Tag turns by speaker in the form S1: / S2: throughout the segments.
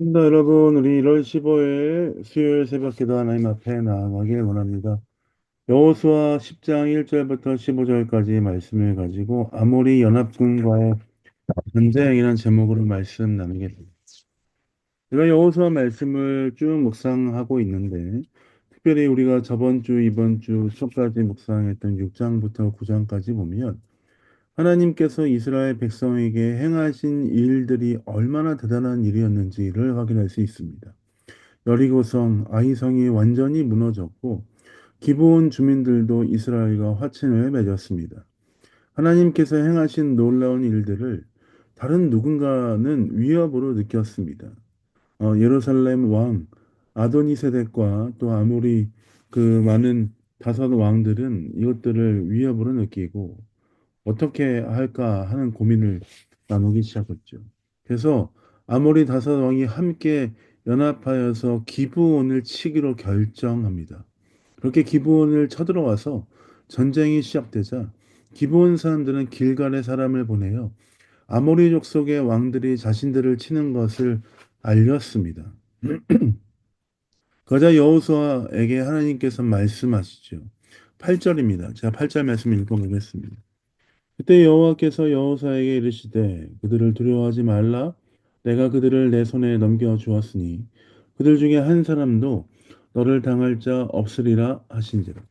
S1: 여러분, 우리 1월 15일 수요일 새벽기도 하나님 앞에 나아가길 원합니다. 여호수아 10장 1절부터 15절까지 말씀을 가지고 아모리 연합군과의 전쟁이라는 제목으로 말씀 나누겠습니다. 제가 여호수아 말씀을 쭉 묵상하고 있는데, 특별히 우리가 저번 주, 이번 주 수업까지 묵상했던 6장부터 9장까지 보면 하나님께서 이스라엘 백성에게 행하신 일들이 얼마나 대단한 일이었는지를 확인할 수 있습니다. 여리고성, 아이성이 완전히 무너졌고 기브온 주민들도 이스라엘과 화친을 맺었습니다. 하나님께서 행하신 놀라운 일들을 다른 누군가는 위협으로 느꼈습니다. 예루살렘 왕 아도니세덱과 또 아모리 그 많은 다섯 왕들은 이것들을 위협으로 느끼고 어떻게 할까 하는 고민을 나누기 시작했죠. 그래서 아모리 다섯 왕이 함께 연합하여서 기브온을 치기로 결정합니다. 그렇게 기브온을 쳐들어와서 전쟁이 시작되자 기브온 사람들은 길갈에 사람을 보내요. 아모리 족속의 왕들이 자신들을 치는 것을 알렸습니다. 그러자 여호수아에게 하나님께서 말씀하시죠. 8절입니다. 제가 8절 말씀 읽어보겠습니다. 그때 여호와께서 여호사에게 이르시되 그들을 두려워하지 말라. 내가 그들을 내 손에 넘겨 주었으니 그들 중에 한 사람도 너를 당할 자 없으리라 하신지라.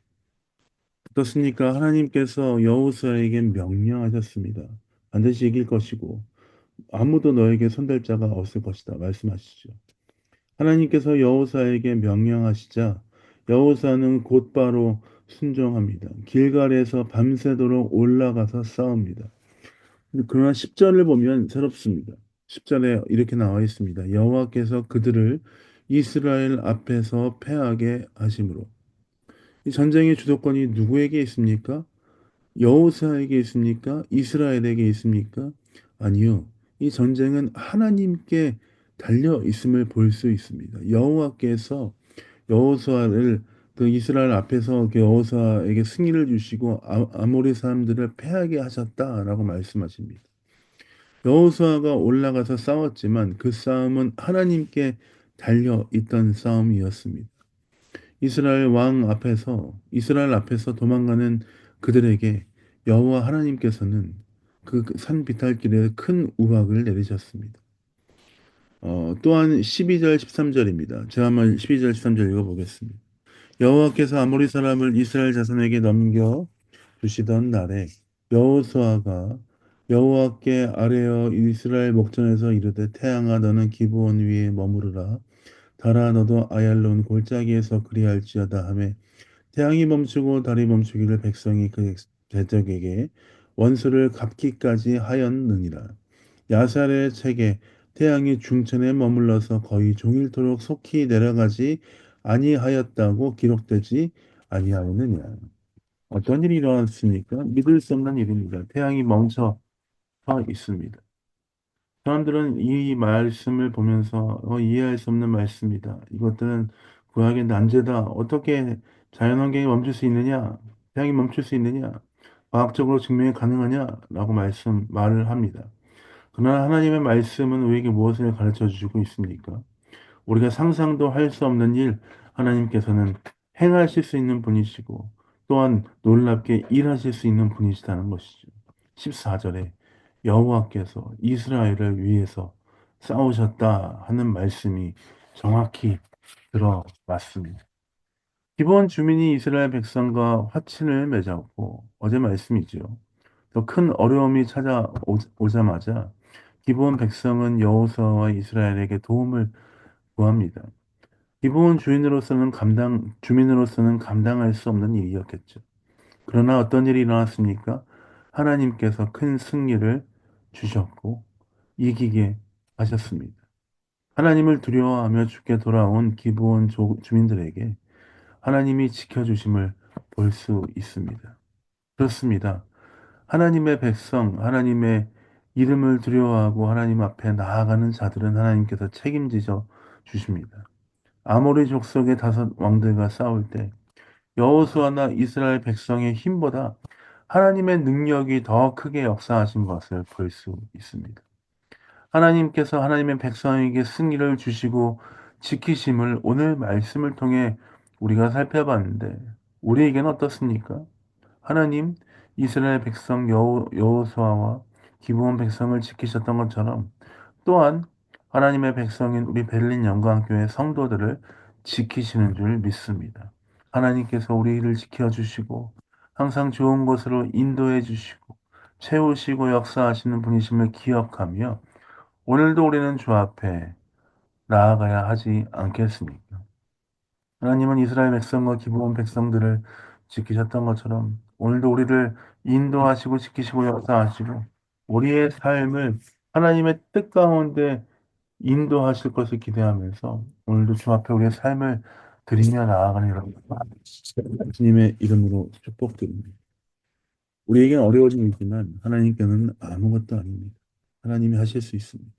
S1: 어떻습니까? 하나님께서 여호수아에게 명령하셨습니다. 반드시 이길 것이고 아무도 너에게 손댈 자가 없을 것이다 말씀하시죠. 하나님께서 여호사에게 명령하시자 여호사는 곧바로 순종합니다. 길갈에서 밤새도록 올라가서 싸웁니다. 그러나 10절을 보면 새롭습니다. 10절에 이렇게 나와 있습니다. 여호와께서 그들을 이스라엘 앞에서 패하게 하심으로. 이 전쟁의 주도권이 누구에게 있습니까? 여호사에게 있습니까? 이스라엘에게 있습니까? 아니요. 이 전쟁은 하나님께 달려 있음을 볼 수 있습니다. 여호와께서 여호수아를 그 이스라엘 앞에서 그 여호수아에게 승리를 주시고 아모리 사람들을 패하게 하셨다라고 말씀하십니다. 여호수아가 올라가서 싸웠지만 그 싸움은 하나님께 달려 있던 싸움이었습니다. 이스라엘 앞에서 도망가는 그들에게 여호와 하나님께서는 그 산 비탈길에 큰 우박을 내리셨습니다. 또한 12절 13절입니다. 제가 한번 12절 13절 읽어보겠습니다. 여호와께서 아모리 사람을 이스라엘 자손에게 넘겨 주시던 날에 여호수아가 여호와께 아뢰어 이스라엘 목전에서 이르되 태양아 너는 기브온 위에 머무르라 달아 너도 아얄론 골짜기에서 그리할지어다 하매 태양이 멈추고 달이 멈추기를 백성이 그 대적에게 원수를 갚기까지 하였느니라. 야살의 책에 태양이 중천에 머물러서 거의 종일토록 속히 내려가지 아니하였다고 기록되지 아니하였느냐. 어떤 일이 일어났습니까? 믿을 수 없는 일입니다. 태양이 멈춰 서 있습니다. 사람들은 이 말씀을 보면서 이해할 수 없는 말씀이다. 이것들은 구약의 난제다. 어떻게 자연환경이 멈출 수 있느냐? 태양이 멈출 수 있느냐? 과학적으로 증명이 가능하냐? 라고 말을 합니다. 그러나 하나님의 말씀은 우리에게 무엇을 가르쳐 주고 있습니까? 우리가 상상도 할 수 없는 일 하나님께서는 행하실 수 있는 분이시고 또한 놀랍게 일하실 수 있는 분이시다는 것이죠. 14절에 여호와께서 이스라엘을 위해서 싸우셨다 하는 말씀이 정확히 들어맞습니다. 기본 주민이 이스라엘 백성과 화친을 맺었고 어제 말씀이죠. 더 큰 어려움이 찾아오자마자 기본 백성은 여호수아와 이스라엘에게 도움을 구합니다. 기본 주민으로서는 감당할 수 없는 일이었겠죠. 그러나 어떤 일이 일어났습니까? 하나님께서 큰 승리를 주셨고 이기게 하셨습니다. 하나님을 두려워하며 죽게 돌아온 기브온 주민들에게 하나님이 지켜주심을 볼 수 있습니다. 그렇습니다. 하나님의 백성, 하나님의 이름을 두려워하고 하나님 앞에 나아가는 자들은 하나님께서 책임지셔 주십니다. 아모리 족속의 다섯 왕들과 싸울 때 여호수아나 이스라엘 백성의 힘보다 하나님의 능력이 더 크게 역사하신 것을 볼 수 있습니다. 하나님께서 하나님의 백성에게 승리를 주시고 지키심을 오늘 말씀을 통해 우리가 살펴봤는데 우리에게는 어떻습니까? 하나님 이스라엘 백성 여호수아와 기브온 백성을 지키셨던 것처럼 또한 하나님의 백성인 우리 베를린 영광교회 성도들을 지키시는 줄 믿습니다. 하나님께서 우리를 지켜주시고 항상 좋은 곳으로 인도해 주시고 채우시고 역사하시는 분이심을 기억하며 오늘도 우리는 주 앞에 나아가야 하지 않겠습니까? 하나님은 이스라엘 백성과 기브온 백성들을 지키셨던 것처럼 오늘도 우리를 인도하시고 지키시고 역사하시고 우리의 삶을 하나님의 뜻 가운데 인도하실 것을 기대하면서 오늘도 주 앞에 우리의 삶을 드리며 나아가는 여러분 주님의 이름으로 축복드립니다. 우리에겐 어려워짐이지만 하나님께는 아무것도 아닙니다. 하나님이 하실 수 있습니다.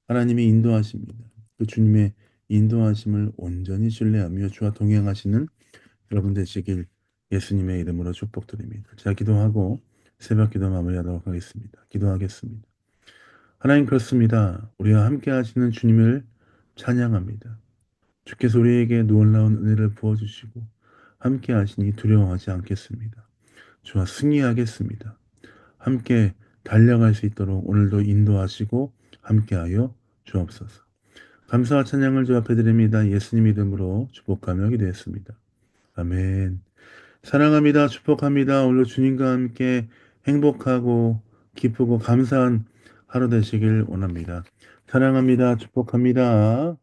S1: 하나님이 인도하십니다. 그 주님의 인도하심을 온전히 신뢰하며 주와 동행하시는 여러분 되시길 예수님의 이름으로 축복드립니다. 제가 기도하고 새벽 기도 마무리하도록 하겠습니다. 기도하겠습니다. 하나님 그렇습니다. 우리와 함께 하시는 주님을 찬양합니다. 주께서 우리에게 놀라운 은혜를 부어주시고 함께 하시니 두려워하지 않겠습니다. 주와 승리하겠습니다. 함께 달려갈 수 있도록 오늘도 인도하시고 함께하여 주옵소서. 감사와 찬양을 주 앞에 드립니다. 예수님 이름으로 축복하며 기도했습니다. 아멘. 사랑합니다. 축복합니다. 오늘 주님과 함께 행복하고 기쁘고 감사한 하루 되시길 원합니다. 사랑합니다. 축복합니다.